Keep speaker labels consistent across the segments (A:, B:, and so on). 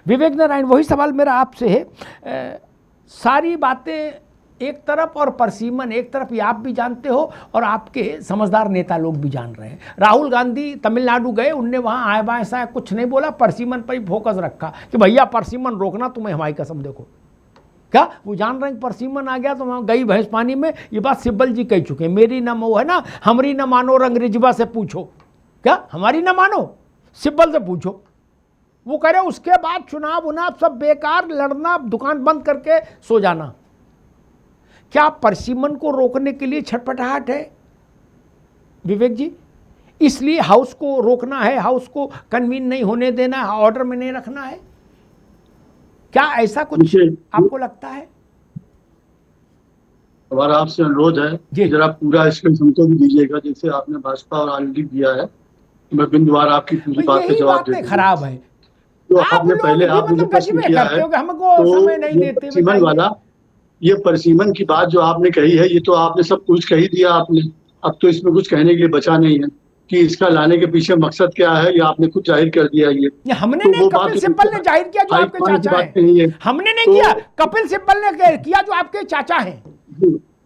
A: विवेक नारायण, वही सवाल मेरा आपसे है। सारी बातें एक तरफ और परसीमन एक तरफ, ये आप भी जानते हो और आपके समझदार नेता लोग भी जान रहे हैं। राहुल गांधी तमिलनाडु गए, उनने वहाँ आए बाएं ऐसा कुछ नहीं बोला, परसीमन पर ही फोकस रखा कि भैया परसीमन रोकना, तुम्हें हमारी कसम। देखो क्या वो जान रहे हैं, परसीमन आ गया तो वहाँ गई भैंस पानी में। ये बात सिब्बल जी कह चुके हैं, मेरी न वो है ना, हमारी न मानो और अंग्रेजबा से पूछो। क्या हमारी न मानो, सिब्बल से पूछो। वो कह रहे उसके बाद चुनाव उनाव सब बेकार, लड़ना, दुकान बंद करके सो जाना। क्या परसीमन को रोकने के लिए छटपटाहट है विवेक जी? इसलिए हाउस को रोकना है, हाउस को कन्वीन नहीं होने देना है, ऑर्डर में नहीं रखना है, क्या ऐसा कुछ आपको लगता है?
B: हमारा आपसे अनुरोध है कि जरा पूरा इसका हमको भी दीजिएगा, जैसे आपने भाजपा और ऑलरेडी दिया है। मैं बिंदुवार आपकी पूरी बात का जवाब दे दूंगा।
A: खराब है
B: तो आपने पहले आप मुझे प्रश्न किया है,
A: हमको समय नहीं देते।
B: परसीमन वाला, ये परसीमन की बात जो आपने कही है, ये तो आपने सब कुछ कही दिया आपने। अब तो इसमें कुछ कहने के लिए बचा नहीं है कि इसका लाने के पीछे मकसद क्या है, ये आपने खुद जाहिर कर दिया। ये
A: हमने
B: तो
A: नहीं,
B: वो
A: कपिल सिब्बल ने जाहिर किया जो आपके चाचा हैं। हमने नहीं किया, कपिल सिब्बल ने किया जो आपके चाचा हैं।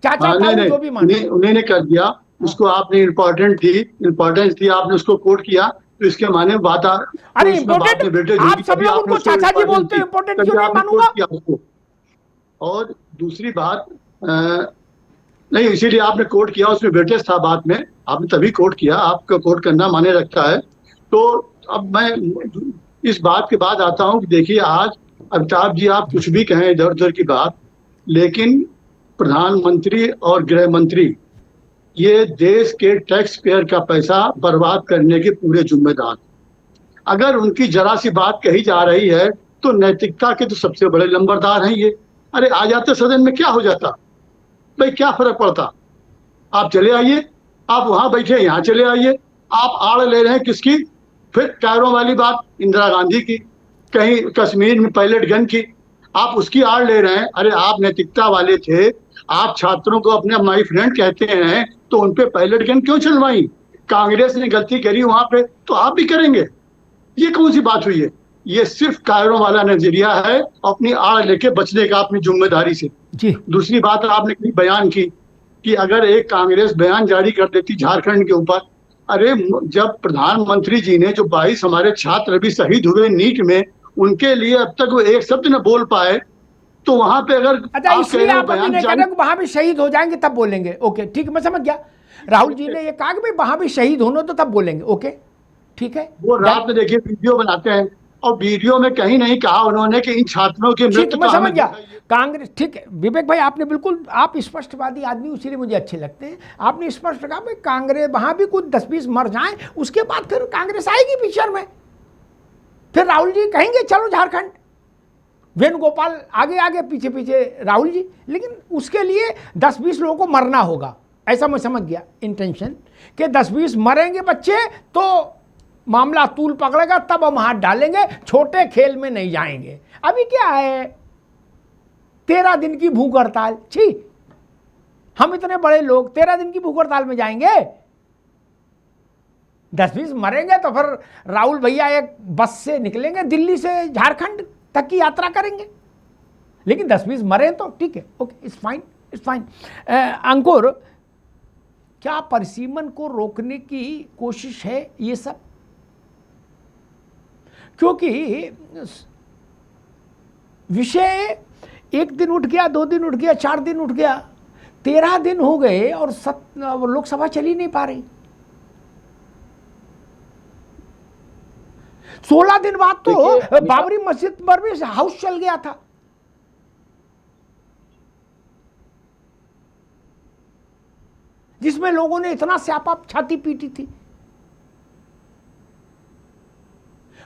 A: चाचा जो भी माने
B: उन्होंने कर दिया, उसको आपने इम्पोर्टेंस थी, आपने उसको कोट किया, तो इसके माने बात
A: अरे इम्पोर्टेंट, आप सब लोग उनको चाचा जी बोलते हैं, इम्पोर्टेंट क्यों नहीं मानूंगा?
B: और दूसरी बात नहीं, इसीलिए आपने कोट किया, उसमें वेटेज था बात में, आपने तभी कोट किया, आपका कोट करना माने रखता है। तो अब मैं इस बात के बाद आता हूँ कि देखिए, आज अमिताभ जी आप कुछ भी कहें इधर उधर की बात, लेकिन प्रधानमंत्री और गृह मंत्री ये देश के टैक्स पेयर का पैसा बर्बाद करने के पूरे जिम्मेदार। अगर उनकी जरा सी बात कही जा रही है तो नैतिकता के तो सबसे बड़े लंबरदार हैं ये। अरे आ जाते सदन में, क्या हो जाता भाई, क्या फर्क पड़ता? आप चले आइए, आप वहां बैठे यहाँ चले आइए। आप आड़ ले रहे हैं किसकी? फिर टायरों वाली बात इंदिरा गांधी की, कहीं कश्मीर में पायलट गन की, आप उसकी आड़ ले रहे हैं। अरे आप नैतिकता वाले थे, आप छात्रों को अपने माई फ्रेंड कहते हैं, तो उनपे पायलट गन क्यों चलवाई? कांग्रेस ने गलती करी वहां पे, तो आप भी करेंगे? ये कौन सी बात हुई है? ये सिर्फ कायरों वाला नजरिया है, अपनी आड़ लेके बचने का अपनी जिम्मेदारी से।
A: जी।
B: दूसरी बात आपने बयान की कि अगर एक कांग्रेस बयान जारी कर देती झारखंड के ऊपर, अरे जब प्रधानमंत्री जी ने, जो 22 हमारे छात्र भी शहीद हुए नीट में, उनके लिए अब तक वो एक शब्द न बोल पाए, तो वहां पे अगर
A: वहां भी शहीद हो जाएंगे तब बोलेंगे, ओके ठीक है, मैं समझ गया। राहुल जी ने ये कहा कि भाई वहां भी शहीद होने तो तब बोलेंगे, ओके ठीक है।
B: वो रात में देखिए वीडियो बनाते हैं, और वीडियो में कहीं नहीं कहा उन्होंने कि इन छात्रों के मृत्यु
A: मैं समझ गया। कांग्रेस, ठीक है विवेक भाई, आपने बिल्कुल, आप स्पष्टवादी आदमी, उसीलिए मुझे अच्छे लगते हैं। आपने स्पष्ट कहा भाई कांग्रेस वहां भी कुछ 10-20 मर जाएं, उसके बाद फिर कांग्रेस आएगी पिक्चर में, फिर राहुल जी कहेंगे चलो झारखंड, वेणुगोपाल आगे आगे पीछे पीछे राहुल जी, लेकिन उसके लिए 10-20 लोगों को मरना होगा, ऐसा मैं समझ गया इंटेंशन, कि 10-20 मरेंगे बच्चे तो मामला तूल पकड़ेगा, तब हम हाथ डालेंगे, छोटे खेल में नहीं जाएंगे। अभी क्या है, 13 दिन की भूख हड़ताल, छी, हम इतने बड़े लोग 13 दिन की भूख हड़ताल में जाएंगे? 10-20 मरेंगे तो फिर राहुल भैया एक बस से निकलेंगे, दिल्ली से झारखंड तक की यात्रा करेंगे, लेकिन 10-20 मरे तो ठीक है, okay, it's fine, it's fine. Ankur, क्या परसीमन को रोकने की कोशिश है ये सब? क्योंकि विषय 1 दिन उठ गया, 2 दिन उठ गया, 4 दिन उठ गया, 13 दिन हो गए और लोकसभा चल ही नहीं पा रही। 16 दिन बाद तो बाबरी मस्जिद पर भी हाउस चल गया था, जिसमें लोगों ने इतना स्यापा छाती पीटी थी।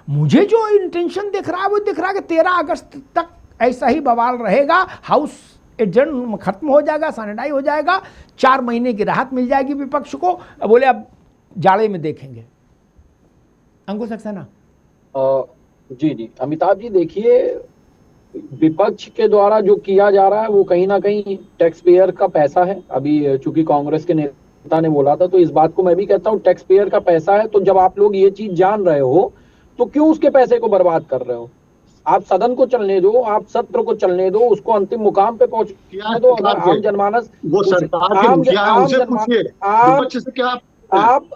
A: मुझे जो इंटेंशन दिख रहा है वो दिख रहा है कि 13 अगस्त तक ऐसा ही बवाल रहेगा, हाउस एजेंट खत्म हो जाएगा, सैनिटाइज हो जाएगा, 4 महीने की राहत मिल जाएगी विपक्ष को, बोले अब जाड़े में देखेंगे। अंकुश सक्सेना।
C: जी जी अमिताभ जी, देखिए विपक्ष के द्वारा जो किया जा रहा है वो कहीं ना कहीं टैक्स पेयर का पैसा है। अभी चूंकि कांग्रेस के नेता ने बोला था, तो इस बात को मैं भी कहता हूँ, टैक्स पेयर का पैसा है, तो जब आप लोग ये चीज जान रहे हो तो क्यों उसके पैसे को बर्बाद कर रहे हो? आप सदन को चलने दो, आप सत्र को चलने दो, उसको अंतिम मुकाम पे पहुंचने दो। अगर आम जनमानस,
B: वो सरकार के मुखिया हैं, उनसे पूछिए, विपक्ष से क्या
C: आप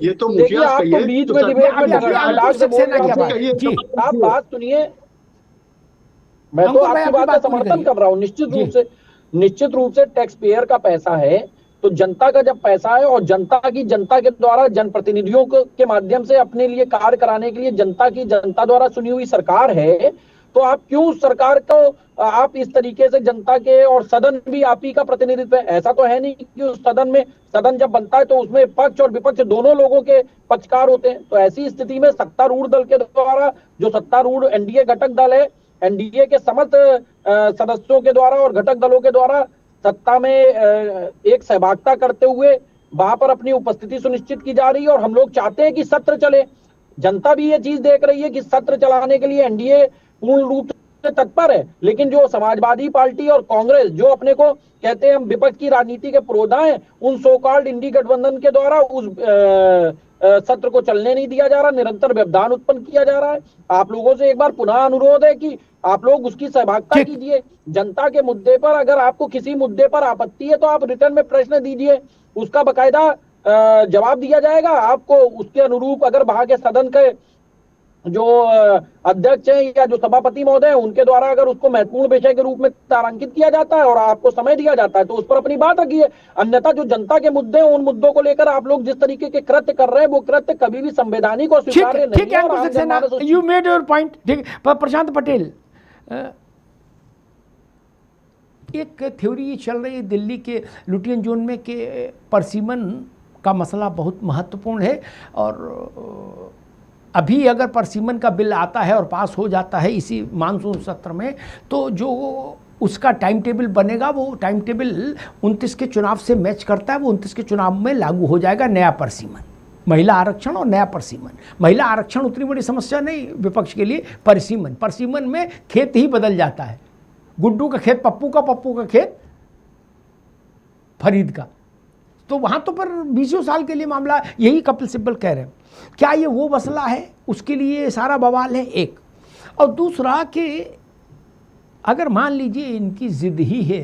B: ये तो
C: देखिए,
B: मुखिया
C: आप तो
B: कहिए,
C: बीच
B: तो
C: में डिबेट में
A: अभी
C: डायलॉग से बोल रहे
A: सक्सेना
C: हैं।
A: जी
C: आप बात सुनिए, मैं तो
A: अंकुर भाई,
C: आपकी
A: अपनी
C: बात का
A: बात पूरी
C: समर्थन
A: करिए।
C: कर रहा हूँ। निश्चित रूप से टैक्स पेयर का पैसा है, तो जनता का जब पैसा है और जनता के द्वारा जनप्रतिनिधियों के माध्यम से अपने लिए कार्य कराने के लिए जनता द्वारा चुनी हुई सरकार है, तो आप क्यों सरकार को आप इस तरीके से जनता के, और सदन भी आप ही का प्रतिनिधित्व है। ऐसा तो है नहीं कि उस सदन जब बनता है तो उसमें पक्ष और विपक्ष दोनों लोगों के पक्षकार होते हैं। तो ऐसी स्थिति में सत्तारूढ़ दल के द्वारा, जो सत्तारूढ़ एनडीए घटक दल है, एनडीए के समस्त सदस्यों के द्वारा और घटक दलों के द्वारा सत्ता में एक सहभागिता करते हुए वहां पर अपनी उपस्थिति सुनिश्चित की जा रही है। और हम लोग चाहते हैं कि सत्र चले। जनता भी ये चीज देख रही है कि सत्र चलाने के लिए एनडीए पूर्ण रूप से तत्पर है। लेकिन जो समाजवादी पार्टी और कांग्रेस, जो अपने को कहते हैं हम विपक्ष की राजनीति के पुरोधा हैं, उन सो कॉल्ड इंडी गठबंधन के द्वारा उस सत्र को चलने नहीं दिया जा रहा, निरंतर व्यवधान उत्पन्न किया जा रहा है। आप लोगों से एक बार पुनः अनुरोध है कि आप लोग उसकी सहभागिता कीजिए। जनता के मुद्दे पर अगर आपको किसी मुद्दे पर आपत्ति है तो आप रिटर्न में प्रश्न दीजिए, उसका बकायदा जवाब दिया जाएगा आपको। उसके अनुरूप अगर वहां के सदन के जो अध्यक्ष हैं या जो सभापति महोदय हैं, उनके द्वारा अगर उसको महत्वपूर्ण विषय के रूप में तारांकित किया जाता है और आपको समय दिया जाता है तो उस पर अपनी बात रखिए। अन्यथा जो जनता के मुद्दे हैं, उन मुद्दों को लेकर आप लोग जिस तरीके के कृत्य कर रहे हैं, वो कृत्य कभी भी संवैधानिक और स्वीकार्य नहीं है।
A: You made your point. ठीक है, प्रशांत पटेल, एक थ्योरी चल रही है दिल्ली के लुटियन जोन में कि परसिमन का मसला बहुत महत्वपूर्ण है, और अभी अगर परसिमन का बिल आता है और पास हो जाता है इसी मानसून सत्र में, तो जो उसका टाइम टेबल बनेगा, वो टाइम टेबल 29 के चुनाव से मैच करता है। वो 29 के चुनाव में लागू हो जाएगा नया परसिमन, महिला आरक्षण और नया परसिमन। महिला आरक्षण उतनी बड़ी समस्या नहीं विपक्ष के लिए, परसिमन में खेत ही बदल जाता है। गुड्डू का खेत पप्पू का, पप्पू का खेत फरीद का। तो वहाँ तो पर 20 साल के लिए मामला, यही कपिल सिब्बल कह रहे हैं। क्या ये वो मसला है, उसके लिए सारा बवाल है एक। और दूसरा कि अगर मान लीजिए इनकी ज़िद ही है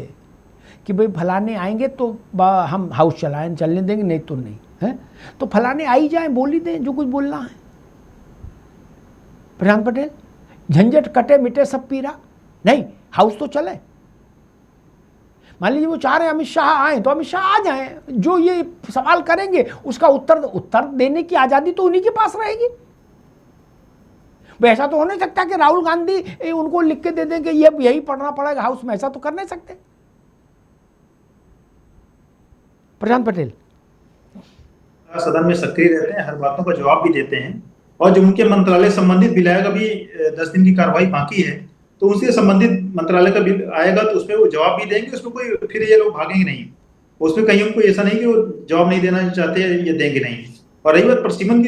A: कि भाई फलाने आएंगे तो हम हाउस चलने देंगे, नहीं तो नहीं है, तो फलाने आई जाएं, बोल ही दें जो कुछ बोलना है। प्रशांत पटेल, झंझट कटे मिटे सब पीरा, नहीं हाउस तो चले। मान लीजिए वो चाह रहे हैं अमित शाह आए, तो अमित शाह आ जाएं, जो ये सवाल करेंगे उसका उत्तर देने की आज़ादी तो उन्हीं के पास रहेगी। ऐसा तो हो नहीं सकता कि राहुल गांधी उनको लिख के दे दें कि ये यही पढ़ना पड़ेगा हाउस में, ऐसा तो कर नहीं सकते। प्रशांत पटेल,
D: सदन में सक्रिय रहते हैं, हर बातों का जवाब भी देते हैं, और जो उनके मंत्रालय संबंधित विधायक अभी 10 दिन की कार्रवाई बाकी है, तो उनसे संबंधित मंत्रालय का बिल आएगा तो उसमें वो जवाब भी देंगे। उसमें कोई फिर ये लोग भागेंगे नहीं, उसमें कहीं उनको ऐसा नहीं कि वो जवाब नहीं देना चाहते हैं, ये देंगे नहीं। और रही बात परसिमन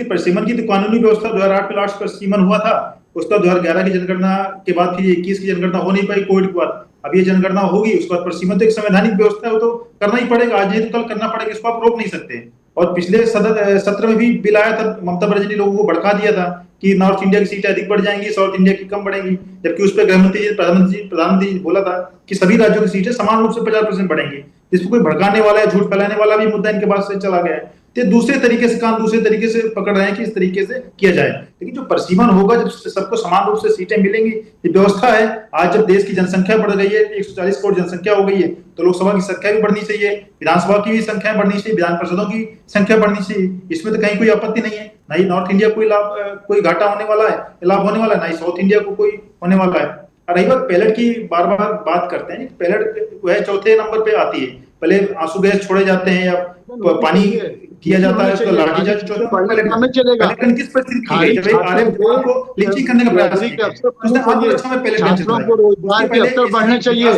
D: की तो कानूनी व्यवस्था 2008 में लास्ट परसिमन हुआ था, उसका 2011 की जनगणना के बाद फिर 21 की जनगणना हो नहीं पाई कोविड के बाद। अब ये जनगणना होगी, उसके बाद परसिमन तो एक संवैधानिक व्यवस्था है, वो तो करना ही पड़ेगा, आज नहीं तो कल करना पड़ेगा, इसको आप रोक नहीं सकते। और पिछले सत्र में भी बिल आया था, ममता बनर्जी ने लोगों को भड़का दिया था कि नॉर्थ इंडिया की सीटें अधिक बढ़ जाएंगी, साउथ इंडिया की कम बढ़ेंगी, जबकि उस पर गृहमंत्री प्रधानमंत्री ने बोला था कि सभी राज्यों की सीटें समान रूप से 50% बढ़ेंगी। जिसको कोई भड़काने वाला है, झूठ फैलाने वाला भी मुद्दा इनके पास से चला गया है। तो दूसरे तरीके से पकड़ रहे हैं कि इस तरीके से किया जाए। लेकिन जो परसिमन होगा, जब सबको समान रूप से सीटें मिलेंगी, ये व्यवस्था है। आज जब देश की जनसंख्या बढ़ गई है, 140 करोड़ जनसंख्या हो गई है, तो लोकसभा की संख्या भी बढ़नी चाहिए, विधानसभा की भी संख्या बढ़नी चाहिए, विधान परिषदों की संख्या बढ़नी चाहिए। इसमें तो कहीं कोई आपत्ति नहीं है। ना ही नॉर्थ इंडिया कोई घाटा होने वाला है, लाभ होने वाला है, ना ही साउथ इंडिया को कोई होने वाला है। रही बात पैलेट की, बार बार बात करते हैं, पैलेट वह चौथे नंबर पे आती है। पहले आंसू गैस छोड़े जाते हैं या पानी किया जाता है, उसका लाठीचार्ज किस परिस्थिति की गई जब आरएफ को लिंचिंग करने का प्रयास किया, उसने आत्मरक्षा में पैलेट गन चलाया।
B: रोजगार के अवसर बढ़ने चाहिए,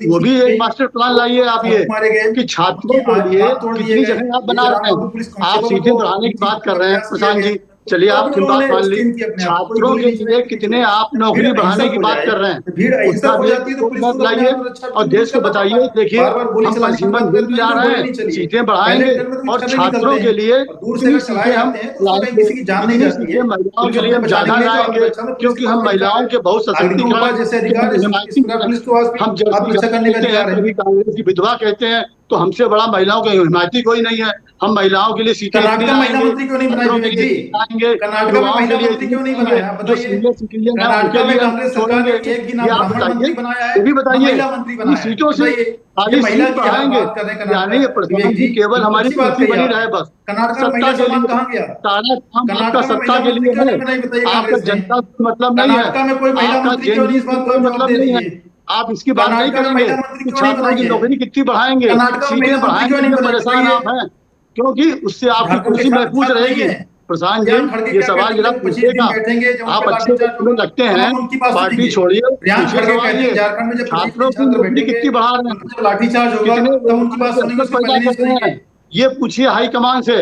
B: वो भी एक मास्टर प्लान लाइए आप, ये कि छात्रों के लिए कितनी जगह आप बना रहे हैं। आप सीटें बढ़ाने की बात कर रहे हैं प्रशांत जी, चलिए
D: तो
B: आपकी
D: फिर
B: बात
D: उन्होंने
B: मान ली,
D: स्टैंड किया अपने आप को, कोई
B: छात्रों
D: गोली
B: के
D: नहीं
B: लिए
D: चलाई
B: कितने
D: थी।
B: आप
D: भीड़
B: नौकरी बढ़ाने
D: अहिंसक
B: की
D: हो
B: बात
D: जाए,
B: कर रहे हैं,
D: भीड़
B: उसका
D: अहिंसक हो
B: भी
D: जाती है तो पुलिस को
B: रोड
D: तो अपना
B: लाइए
D: रक्षा
B: और देश को
D: करना
B: बताइए।
D: पड़ता है।
B: देखिए
D: बार बार गोली
B: हम
D: चलाने की
B: परिसीमन
D: बात
B: बिल
D: करते
B: भी
D: हैं
B: ला
D: कि
B: रहे
D: गोली
B: हैं,
D: नहीं चली है,
B: सीटें
D: पहले
B: बढ़ाएंगे
D: ट्रेन में तो कुछ
B: और
D: करने
B: छात्रों
D: निकलते
B: के
D: हैं
B: लिए
D: और दूर से
B: इतनी
D: अगर चलाए
B: सीटें हम
D: जाते हैं तो उसमें कहीं
B: लाएंगे,
D: किसी की जान नहीं
B: इतनी
D: जाती
B: सीटें
D: है,
B: महिलाओं
D: पुलिस
B: के लिए
D: अपने
B: हम
D: बचाने
B: ज्यादा
D: के लिए तो
B: लाएंगे,
D: आत्मरक्षा में पुलिस के
B: क्योंकि
D: पास
B: हम
D: भी अधिकार
B: महिलाओं
D: है,
B: के बहुत
D: आरती
B: सशक्तिकरण
D: उपाध्याय जैसे
B: के
D: अधिकार
B: हम
D: है, इस
B: हिमायती
D: प्रकार
B: हैं।
D: पुलिस के पास भी
B: हम जर्सी
D: आत्मरक्षा करने
B: गाते
D: का
B: हैं,
D: अधिकार है।
B: कभी कांग्रेस की विधवा कहते हैं, तो हमसे बड़ा महिलाओं का हिमायती कोई नहीं है। हम महिलाओं के लिए सीटें इतनी
D: कर्नाटक में महिला
B: लाएंगे,
D: मंत्री क्यों नहीं बनाई
B: छात्रों के
D: विवेक
B: लिए
D: जी?
B: इतनी लाएंगे,
D: कर्नाटक में
B: युवाओं के
D: महिला
B: लिए
D: मंत्री
B: इतनी
D: क्यों नहीं
B: लाएंगे,
D: बनाया
B: जो
D: बताइए?
B: सीनियर सिटीजन है उनके
D: कर्नाटक में
B: लिए हम
D: कांग्रेस सरकार
B: छोड़ेंगे।
D: ने एक भी ना
B: ये आप
D: ब्राह्मण
B: बताइए,
D: मंत्री बनाया है,
B: ये भी
D: ना
B: बताइए,
D: महिला मंत्री
B: इन
D: बनाया है,
B: सीटों से
D: बताइए। ये
B: खाली
D: महिला
B: सीट
D: की
B: बढ़ाएंगे,
D: बात कर रहे हैं
B: यानी ये
D: कर्नाटक,
B: प्रधान
D: विवेक
B: जी
D: जी,
B: केवल
D: बिल्कुल
B: हमारी
D: अच्छी बात
B: कुर्सी
D: कही
B: बनी रहे,
D: आपने।
B: बस
D: कर्नाटक में
B: सत्ता
D: महिला
B: के
D: सम्मान
B: लिए
D: कहाँ गया?
B: सारा काम आपका
D: कर्नाटक में
B: सत्ता
D: महिला
B: के
D: मंत्री
B: लिए
D: क्यों
B: है,
D: नहीं बनाई बताइए
B: आपका
D: कांग्रेस ने?
B: जनता से मतलब नहीं है,
D: कर्नाटक में कोई महिला
B: आपका
D: मंत्री क्यों नहीं,
B: जेएनयू
D: इस
B: से
D: बात
B: कोई
D: का जवाब
B: मतलब
D: दे
B: नहीं है।
D: दीजिए।
B: आप इसकी बात नहीं
D: कर्नाटक में
B: करेंगे
D: महिला मंत्री
B: कि
D: क्यों नहीं
B: छात्रों
D: बनाई
B: की
D: है?
B: नौकरी कितनी बढ़ाएंगे,
D: कर्नाटक में
B: सीटें
D: महिला मंत्री क्यों
B: बढ़ाएंगे
D: नहीं
B: में
D: बनाई
B: परेशान
D: बताइए?
B: आप हैं, क्योंकि उससे आपकी
D: झारखंड के
B: कुर्सी
D: छात्र
B: महफूज
D: छात्र नहीं
B: रहेगी।
D: है।
B: प्रधान जी,
D: प्रियांक खड़गे
B: ये
D: क्या
B: सवाल
D: कहते
B: जरा
D: थे, 25 दिन
B: पूछिएगा।
D: बैठेंगे, जब उन
B: आप
D: पे
B: अच्छे
D: लाठीचार्ज
B: वकील में
D: होगा
B: लगते
D: तब
B: हैं,
D: हम उनकी बात
B: पार्टी
D: सुनेंगे।
B: छोड़िए,
D: प्रियांक
B: पूछिए
D: खड़गे
B: सवाल
D: कहते हैं
B: ये,
D: झारखंड में जब 25 दिन
B: छात्रों की
D: छात्र
B: नौकरी
D: बैठेंगे,
B: कितनी बढ़ा रहे
D: उन
B: हैं,
D: पे जब लाठीचार्ज होगा
B: कितने
D: तब उनकी बात
B: रोजगार के
D: सुनेंगे,
B: अवसर
D: उसके
B: पैदा
D: पहले नहीं
B: कर रहे
D: सुनेंगे।
B: हैं, ये पूछिए हाईकमान से।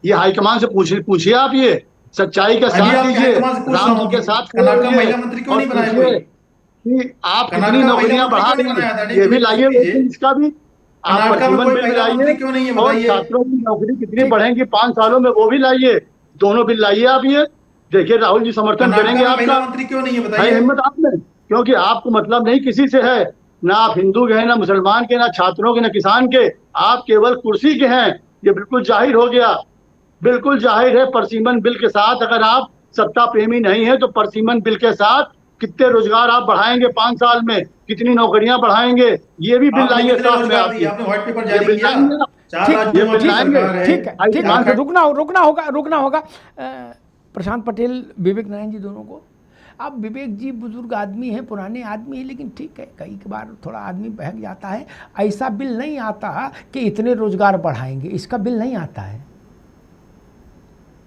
B: ये हाईकमान से पूछिए, पूछिए आप, ये सच्चाई का
D: अभी
B: साथ
D: आपके
B: दीजिए,
D: हाईकमान से पूछ रहा
B: राम जी
D: हूँ कि
B: के साथ खड़े
D: कर्नाटक में
B: होइए
D: महिला मंत्री क्यों
B: और
D: नहीं बनाया कोई?
B: पूछिए कि आप कितनी
D: कर्नाटक में महिला
B: नौकरियां
D: मंत्री
B: बढ़ा
D: क्यों नहीं
B: रहे हैं।
D: बनाया? दैनिक
B: ये भी
D: सवेरा
B: लाइए
D: न्यूज
B: एक
D: लीजिए,
B: दिन इसका भी। आप
D: कर्नाटक में
B: परिसीमन
D: कोई
B: बिल भी
D: महिला
B: लाइए
D: मंत्री क्यों नहीं है
B: और
D: बताइए?
B: छात्रों की नौकरी कितनी
A: ठीक।
B: बढ़ेंगी 5 सालों में वो भी लाइए। दोनों बिल लाइए आप। ये देखिए राहुल जी समर्थन
D: कर्नाटक
B: करेंगे
D: में महिला
B: आपका।
D: मंत्री क्यों नहीं है
B: है
D: बताइए?
B: हिम्मत आप में, क्योंकि आपको मतलब नहीं किसी से है, ना आप हिंदू के हैं, ना मुसलमान के, ना छात्रों के, ना किसान के, आप केवल कुर्सी के हैं। ये बिल्कुल जाहिर हो गया, बिल्कुल जाहिर है। परसीमन बिल के साथ अगर आप सत्ता प्रेमी नहीं है तो परसीमन बिल के साथ कितने रोजगार आप बढ़ाएंगे 5 साल में, कितनी नौकरियां बढ़ाएंगे, ये भी बिल
D: आपने
B: लाइए
D: कितने
B: साथ में
D: रोजगार दिए?
B: आपके।
D: आपने व्हाइट पेपर
B: ये
D: जारी
B: बिल
D: किया?
B: लाएंगे आप,
D: 4
A: ठीक
D: राज्यों
B: ये
D: में
B: बिल
D: आपकी
B: लाएंगे।
D: सरकार है,
A: ठीक है, ठीक है,
D: झारखंड
A: रुकना होगा प्रशांत पटेल, विवेक नारायण जी दोनों को। अब विवेक जी बुजुर्ग आदमी हैं, पुराने आदमी हैं, लेकिन ठीक है, कई बार थोड़ा आदमी बहक जाता है। ऐसा बिल नहीं आता कि इतने रोजगार बढ़ाएंगे, इसका बिल नहीं आता है।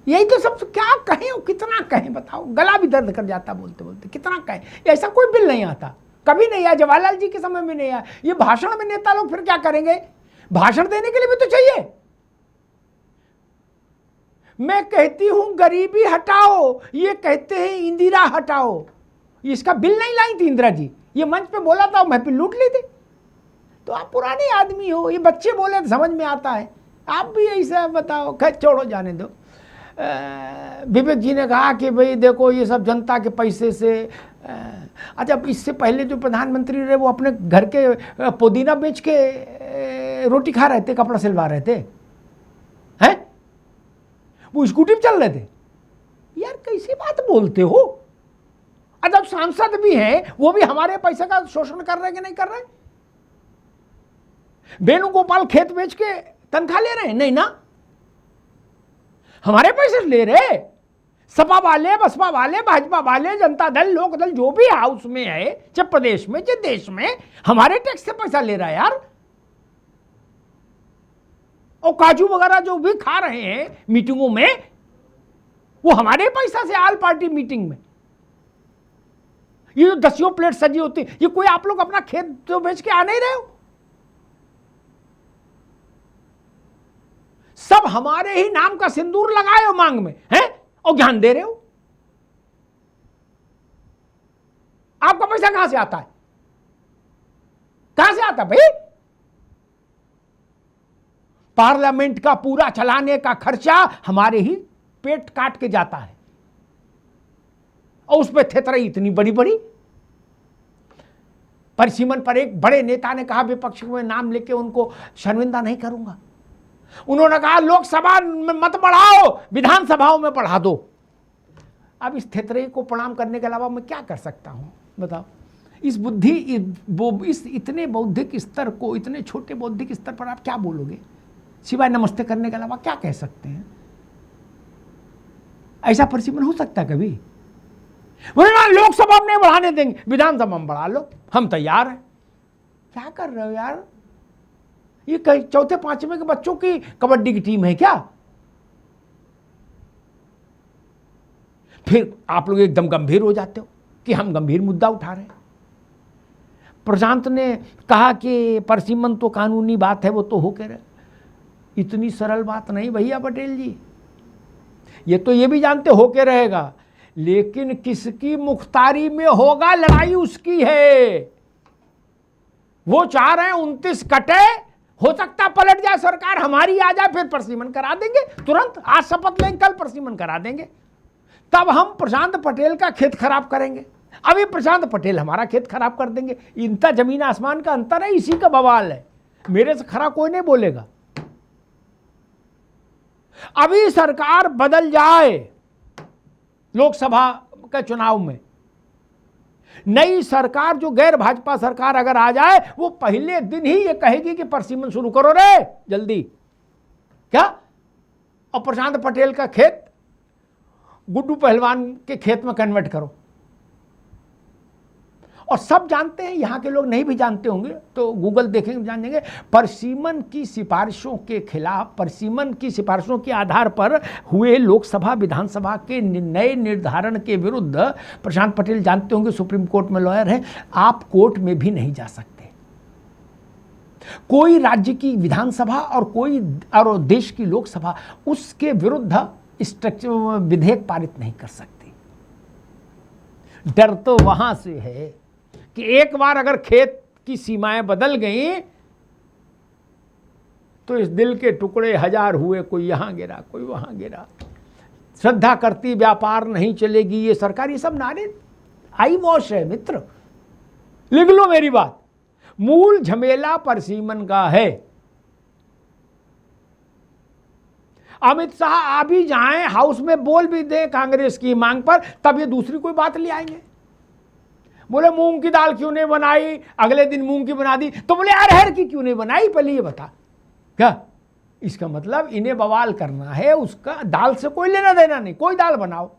A: यही तो सब, क्या कहें और कितना कहें बताओ, गला भी दर्द कर जाता बोलते बोलते, कितना कहें। ऐसा कोई बिल नहीं आता, कभी नहीं आया, जवाहरलाल जी के समय में नहीं आया। ये भाषण में नेता लोग फिर क्या करेंगे, भाषण देने के लिए भी तो चाहिए। मैं कहती हूं गरीबी हटाओ, ये कहते हैं इंदिरा हटाओ। इसका बिल नहीं लाई थी इंदिरा जी, ये मंच पे बोला था, महफिल लूट ली थी। तो आप पुराने आदमी हो, ये बच्चे बोले तो समझ में आता है, आप भी ऐसा बताओ। खैर छोड़ो, जाने दो। विवेक जी ने कहा कि भाई देखो ये सब जनता के पैसे से। अच्छा, इससे पहले जो प्रधानमंत्री रहे वो अपने घर के पुदीना बेच के रोटी खा रहे थे, कपड़ा सिलवा रहे थे, हैं? वो स्कूटी पे चल रहे थे। यार कैसी बात बोलते हो? जब सांसद भी हैं वो भी हमारे पैसे का शोषण कर रहे हैं कि नहीं कर रहे? वेणुगोपाल खेत बेच के तनख्वाह ले रहे हैं? नहीं ना, हमारे पैसे ले रहे। सपा वाले, बसपा वाले, भाजपा वाले, जनता दल, लोक दल, जो भी हाउस में है, चाहे प्रदेश में चाहे देश में, हमारे टैक्स से पैसा ले रहा है यार। और काजू वगैरह जो भी खा रहे हैं मीटिंगों में, वो हमारे पैसा से, आल पार्टी मीटिंग में। ये जो 10 प्लेट सजी होती, ये कोई आप लोग अपना खेत तो बेच के आ नहीं रहे हो? सब हमारे ही नाम का सिंदूर लगाए हो मांग में, हैं? और ज्ञान दे रहे हो। आपका पैसा कहां से आता है? कहां से आता भाई? पार्लियामेंट का पूरा चलाने का खर्चा हमारे ही पेट काट के जाता है, और उस पर थेतरई इतनी बड़ी बड़ी। परिसीमन पर एक बड़े नेता ने कहा, विपक्ष में नाम लेके उनको शर्मिंदा नहीं करूंगा। उन्होंने कहा लोकसभा में मत बढ़ाओ, विधानसभाओं में बढ़ा दो। अब इस थेतरे को प्रणाम करने के अलावा मैं क्या कर सकता हूं बताओ? इस बुद्धि, इस इतने बौद्धिक स्तर को, इतने छोटे बौद्धिक स्तर पर आप क्या बोलोगे सिवाय नमस्ते करने के अलावा? क्या कह सकते हैं? ऐसा परिसीमन हो सकता है कभी? बोले ना लोकसभा में नहीं बढ़ाने देंगे, विधानसभा में बढ़ा लो, हम तैयार हैं। क्या कर रहे हो यार? ये चौथे पांचवें के बच्चों की कबड्डी की टीम है क्या? फिर आप लोग एकदम गंभीर हो जाते हो कि हम गंभीर मुद्दा उठा रहे हैं। प्रशांत ने कहा कि परिसीमन तो कानूनी बात है, वो तो हो के रहे। इतनी सरल बात नहीं भैया पटेल जी। ये तो ये भी जानते हो के रहेगा, लेकिन किसकी मुख्तारी में होगा लड़ाई उसकी है। वो चाह रहे हैं 29 कटे, हो सकता पलट जाए सरकार, हमारी आ जाए, फिर परसीमन करा देंगे तुरंत। आज शपथ लेंगे, कल परसीमन करा देंगे। तब हम प्रशांत पटेल का खेत खराब करेंगे। अभी प्रशांत पटेल हमारा खेत खराब कर देंगे। इनका जमीन आसमान का अंतर है, इसी का बवाल है। मेरे से खरा कोई नहीं बोलेगा। अभी सरकार बदल जाए लोकसभा के चुनाव में, नई सरकार जो गैर भाजपा सरकार अगर आ जाए, वो पहले दिन ही ये कहेगी कि परसीमन शुरू करो रे जल्दी, क्या, और प्रशांत पटेल का खेत गुड्डू पहलवान के खेत में कन्वर्ट करो। और सब जानते हैं, यहां के लोग नहीं भी जानते होंगे तो गूगल देखेंगे जानेंगे, परसीमन की सिफारिशों के खिलाफ, परसीमन की सिफारिशों के आधार पर हुए लोकसभा विधानसभा के नए निर्धारण के विरुद्ध प्रशांत पटेल जानते होंगे सुप्रीम कोर्ट में लॉयर हैं, आप कोर्ट में भी नहीं जा सकते। कोई राज्य की विधानसभा और देश की लोकसभा उसके विरुद्ध स्ट्रक्चर विधेयक पारित नहीं कर सकती। डर तो वहां से है कि एक बार अगर खेत की सीमाएं बदल गई तो इस दिल के टुकड़े हजार हुए, कोई यहां गिरा कोई वहां गिरा, श्रद्धा करती व्यापार नहीं चलेगी, ये सरकार, ये सब नारे आई वॉश है मित्र। लिख लो मेरी बात, मूल झमेला परसीमन का है। अमित शाह आ भी जाएं, हाउस में बोल भी दे कांग्रेस की मांग पर, तब ये दूसरी कोई बात ले आएंगे। बोले मूंग की दाल क्यों नहीं बनाई, अगले दिन मूंग की बना दी, तो बोले अरहर की क्यों नहीं बनाई, पहले ये बता। क्या इसका मतलब इन्हें बवाल करना है, उसका दाल से कोई लेना देना नहीं, कोई दाल बनाओ।